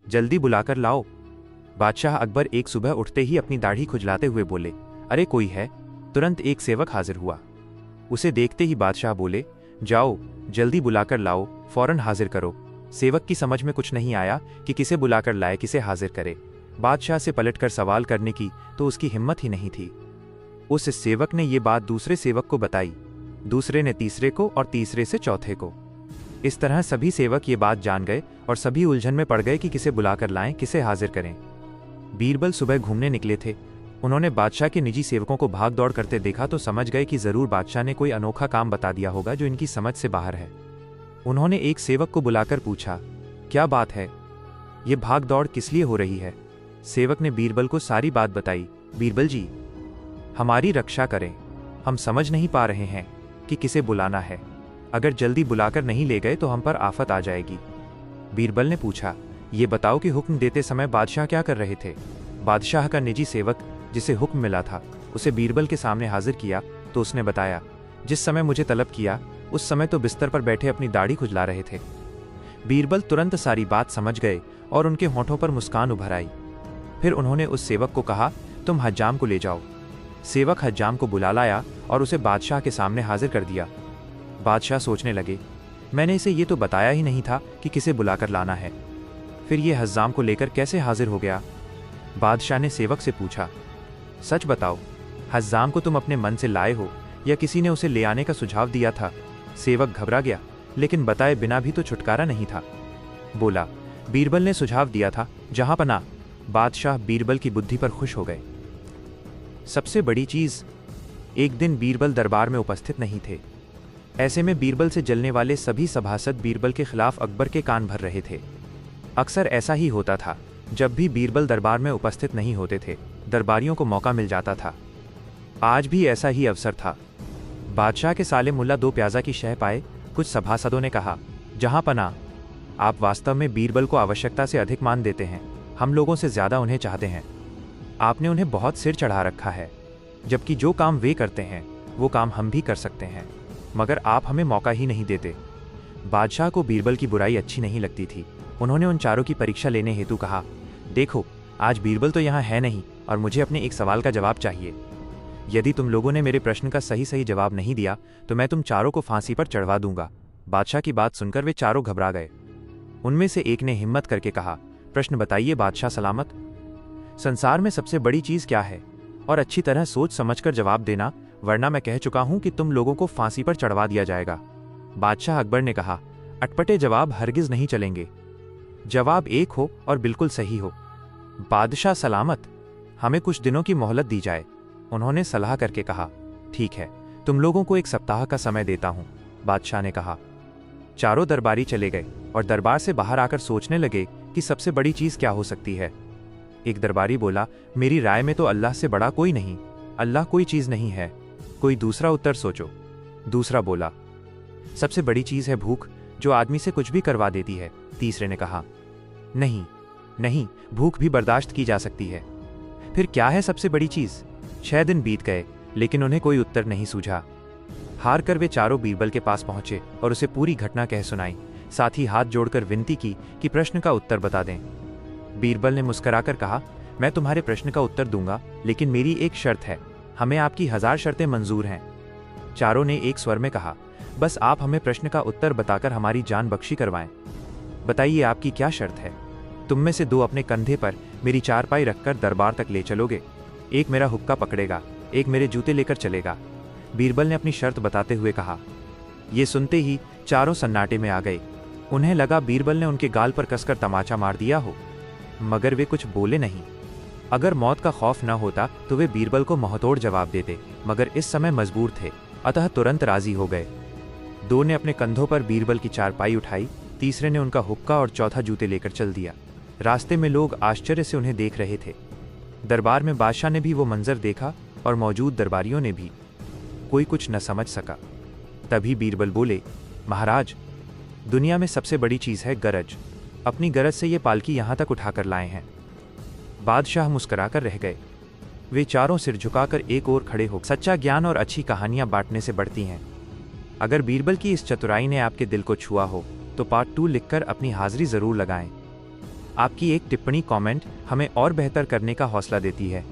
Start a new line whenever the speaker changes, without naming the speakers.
जल्दी बुलाकर लाओ। बादशाह अकबर एक सुबह उठते ही अपनी दाढ़ी खुजलाते हुए बोले, अरे कोई है? तुरंत एक सेवक हाजिर हुआ। उसे देखते ही बादशाह बोले, जाओ जल्दी बुलाकर लाओ, फौरन हाजिर करो। सेवक की समझ में कुछ नहीं आया कि किसे बुलाकर लाए, किसे हाजिर करे। बादशाह से पलटकर सवाल करने की तो उसकी हिम्मत ही नहीं थी। उस सेवक ने ये बात दूसरे सेवक को बताई, दूसरे ने तीसरे को और तीसरे से चौथे को। इस तरह सभी सेवक ये बात जान गए और सभी उलझन में पड़ गए कि किसे बुलाकर लाएं, किसे हाजिर करें। बीरबल सुबह घूमने निकले थे। उन्होंने बादशाह के निजी सेवकों को भाग दौड़ करते देखा तो समझ गए कि जरूर बादशाह ने कोई अनोखा काम बता दिया होगा जो इनकी समझ से बाहर है। उन्होंने एक सेवक को बुलाकर पूछा, क्या बात है, ये भाग दौड़ किस लिए हो रही है? सेवक ने बीरबल को सारी बात बताई। बीरबल जी, हमारी रक्षा करें, हम समझ नहीं पा रहे हैं कि किसे बुलाना है। अगर जल्दी बुलाकर नहीं ले गए तो हम पर आफत आ जाएगी। बीरबल ने पूछा, ये बताओ कि हुक्म देते समय बादशाह क्या कर रहे थे? बादशाह का निजी सेवक जिसे हुक्म मिला था उसे बीरबल के सामने हाजिर किया तो उसने बताया, जिस समय मुझे तलब किया उस समय तो बिस्तर पर बैठे अपनी दाढ़ी खुजला रहे थे। बीरबल तुरंत सारी बात समझ गए और उनके होठों पर मुस्कान उभर आई। फिर उन्होंने उस सेवक को कहा, तुम हज्जाम को ले जाओ। सेवक हज्जाम को बुला लाया और उसे बादशाह के सामने हाजिर कर दिया। बादशाह सोचने लगे, मैंने इसे ये तो बताया ही नहीं था कि किसे बुलाकर लाना है, फिर ये हज्जाम को लेकर कैसे हाजिर हो गया? बादशाह ने सेवक से पूछा, सच बताओ, हज्जाम को तुम अपने मन से लाए हो या किसी ने उसे ले आने का सुझाव दिया था? सेवक घबरा गया, लेकिन बताए बिना भी तो छुटकारा नहीं था। बोला, बीरबल ने सुझाव दिया था, जहां पना। बादशाह बीरबल की बुद्धि पर खुश हो गए। सबसे बड़ी चीज, एक दिन बीरबल दरबार में उपस्थित नहीं थे। ऐसे में बीरबल से जलने वाले सभी सभासद बीरबल के खिलाफ अकबर के कान भर रहे थे। अक्सर ऐसा ही होता था, जब भी बीरबल दरबार में उपस्थित नहीं होते थे, दरबारियों को मौका मिल जाता था। आज भी ऐसा ही अवसर था। बादशाह के साले मुल्ला दो प्याजा की शह पाए। कुछ सभासदों ने कहा, जहां पना, आप वास्तव में बीरबल को आवश्यकता से अधिक मान देते हैं, हम लोगों से ज्यादा उन्हें चाहते हैं। आपने उन्हें बहुत सिर चढ़ा रखा है, जबकि जो काम वे करते हैं वो काम हम भी कर सकते हैं, मगर आप हमें मौका ही नहीं देते। बादशाह को बीरबल की बुराई अच्छी नहीं लगती थी। उन्होंने उन चारों की परीक्षा लेने हेतु कहा, देखो, आज बीरबल तो यहाँ है नहीं और मुझे अपने एक सवाल का जवाब चाहिए। यदि तुम लोगों ने मेरे प्रश्न का सही सही जवाब नहीं दिया तो मैं तुम चारों को फांसी पर चढ़वा दूंगा। बादशाह की बात सुनकर वे चारों घबरा गए। उनमें से एक ने हिम्मत करके कहा, प्रश्न बताइए बादशाह सलामत। संसार में सबसे बड़ी चीज क्या है? और अच्छी तरह सोच समझकर जवाब देना, वरना मैं कह चुका हूं कि तुम लोगों को फांसी पर चढ़वा दिया जाएगा। बादशाह अकबर ने कहा, अटपटे जवाब हरगिज नहीं चलेंगे, जवाब एक हो और बिल्कुल सही हो। बादशाह सलामत, हमें कुछ दिनों की मोहलत दी जाए। उन्होंने सलाह करके कहा, ठीक है, तुम लोगों को एक सप्ताह का समय देता हूं। बादशाह ने कहा। चारों दरबारी चले गए और दरबार से बाहर आकर सोचने लगे कि सबसे बड़ी चीज क्या हो सकती है। एक दरबारी बोला, मेरी राय में तो अल्लाह से बड़ा कोई नहीं, अल्लाह कोई चीज नहीं है। कोई दूसरा उत्तर सोचो। दूसरा बोला, सबसे बड़ी चीज है भूख, जो आदमी से कुछ भी करवा देती है। तीसरे ने कहा, नहीं नहीं, भूख भी बर्दाश्त की जा सकती है। फिर क्या है सबसे बड़ी चीज? 6 दिन बीत गए, लेकिन उन्हें कोई उत्तर नहीं सूझा। हार कर वे चारों बीरबल के पास पहुंचे और उसे पूरी घटना कह सुनाई, साथ ही हाथ जोड़कर विनती की कि प्रश्न का उत्तर बता दें। बीरबल ने मुस्कुराकर कहा, मैं तुम्हारे प्रश्न का उत्तर दूंगा, लेकिन मेरी एक शर्त है, हमें आपकी 1000 शर्तें मंजूर हैं। चारों ने एक स्वर में कहा, बस आप हमें प्रश्न का उत्तर बताकर हमारी जान बख्शी करवाएं। बताइए आपकी क्या शर्त है? तुम में से 2 अपने कंधे पर मेरी चारपाई रखकर दरबार तक ले चलोगे। एक मेरा हुक्का पकड़ेगा, एक मेरे जूते लेकर चलेगा। बीरबल ने अपनी शर्त बताते हुए कहा। ये सुनते ही चारों सन्नाटे में आ गए। उन्हें लगा बीरबल ने उनके गाल पर कसकर तमाचा मार दिया हो, मगर वे कुछ बोले नहीं। अगर मौत का खौफ न होता तो वे बीरबल को मुंहतोड़ जवाब देते, मगर इस समय मजबूर थे, अतः तुरंत राजी हो गए। 2 ने अपने कंधों पर बीरबल की चारपाई उठाई, तीसरे ने उनका हुक्का और चौथा जूते लेकर चल दिया। रास्ते में लोग आश्चर्य से उन्हें देख रहे थे। दरबार में बादशाह ने भी वो मंजर देखा और मौजूद दरबारियों ने भी। कोई कुछ न समझ सका। तभी बीरबल बोले, महाराज, दुनिया में सबसे बड़ी चीज है गरज। अपनी गरज से ये पालकी यहां तक उठाकर लाए हैं। बादशाह मुस्कुराकर रह गए। वे चारों सिर झुकाकर एक ओर खड़े हो। सच्चा ज्ञान और अच्छी कहानियां बांटने से बढ़ती हैं। अगर बीरबल की इस चतुराई ने आपके दिल को छुआ हो तो पार्ट 2 लिखकर अपनी हाजिरी जरूर लगाएं। आपकी एक टिप्पणी कमेंट हमें और बेहतर करने का हौसला देती है।